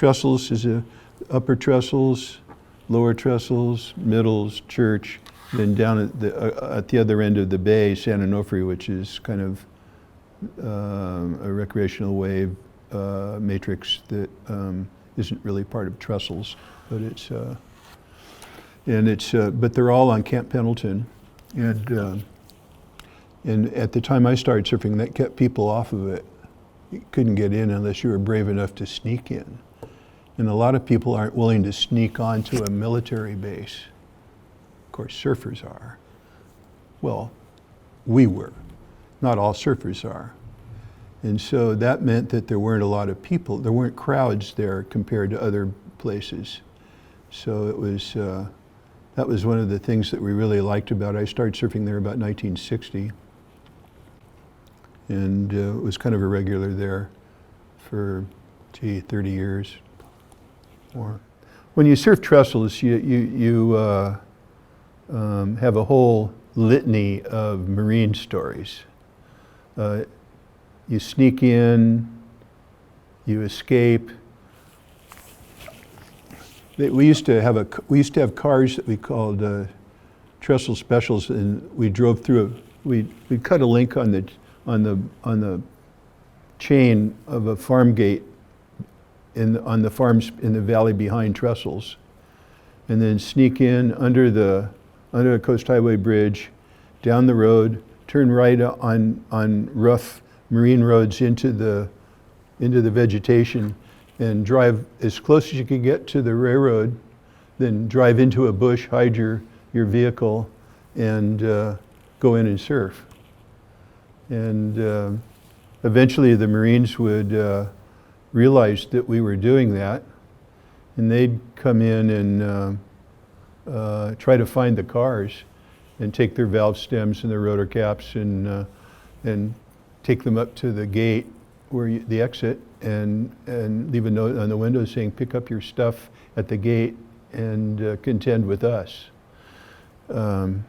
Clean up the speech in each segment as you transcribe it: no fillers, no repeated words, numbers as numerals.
Trestles is a upper Trestles, lower Trestles, middles, church. Then down at the other end of the bay, San Onofre, which is kind of a recreational wave matrix that isn't really part of Trestles, but but they're all on Camp Pendleton, and at the time I started surfing, that kept people off of it. You couldn't get in unless you were brave enough to sneak in, and a lot of people aren't willing to sneak onto a military base. Of course, surfers are. Well, we were. Not all surfers are. And so that meant that there weren't a lot of people. There weren't crowds there compared to other places. So it was, that was one of the things that we really liked about it. I started surfing there about 1960. And was kind of a regular there for, 30 years more. When you surf Trestles, you have a whole litany of marine stories. You sneak in, you escape. We used to have cars that we called Trestle Specials, and we drove through. We'd cut a link on the chain of a farm gate on the farms in the valley behind Trestles, and then sneak in under a Coast Highway bridge, down the road, turn right on rough marine roads into the vegetation, and drive as close as you could get to the railroad, then drive into a bush, hide your vehicle, and go in and surf. And eventually the Marines would realize that we were doing that, and they'd come in and try to find the cars and take their valve stems and their rotor caps and take them up to the gate where the exit and leave a note on the window saying, pick up your stuff at the gate and contend with us. And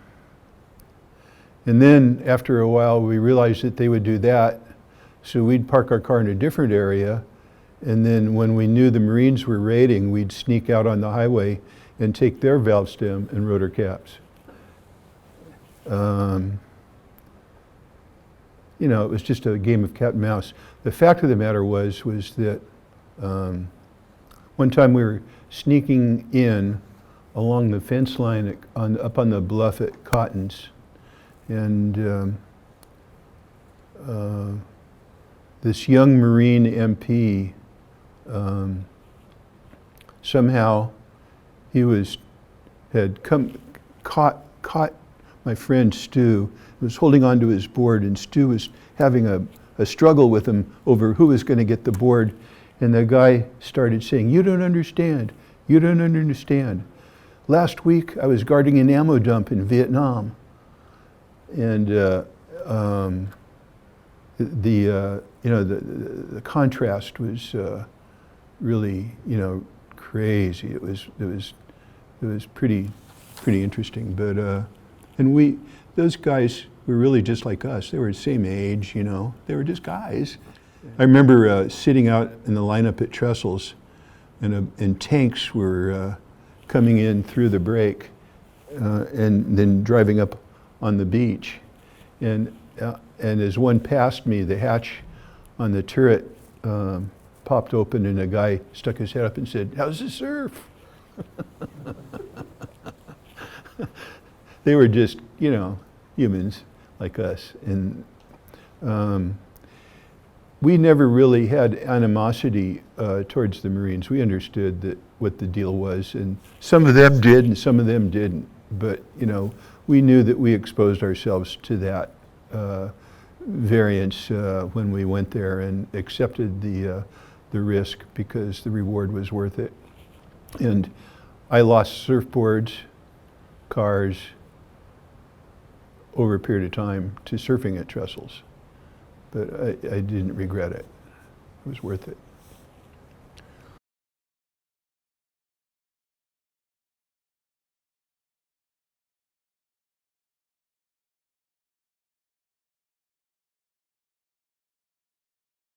then after a while we realized that they would do that, so we'd park our car in a different area, and then when we knew the Marines were raiding, we'd sneak out on the highway and take their valve stem and rotor caps. You know, it was just a game of cat and mouse. The fact of the matter was that one time we were sneaking in along the fence line up on the bluff at Cotton's, and this young Marine MP, somehow he had caught my friend Stu, was holding onto his board, and Stu was having a struggle with him over who was going to get the board, and the guy started saying, "You don't understand, you don't understand. Last week I was guarding an ammo dump in Vietnam," and the contrast was really, crazy. It was pretty interesting, but and those guys were really just like us. They were the same age, they were just guys. I remember sitting out in the lineup at Trestles, and tanks were coming in through the break and then driving up on the beach. And as one passed me, the hatch on the turret popped open, and a guy stuck his head up and said, "How's the surf?" They were just, humans like us. And we never really had animosity towards the Marines. We understood what the deal was, and some of them did and some of them didn't. But, we knew that we exposed ourselves to that variance when we went there, and accepted the risk because the reward was worth it. And I lost surfboards, cars, over a period of time to surfing at Trestles, but I didn't regret it. It was worth it.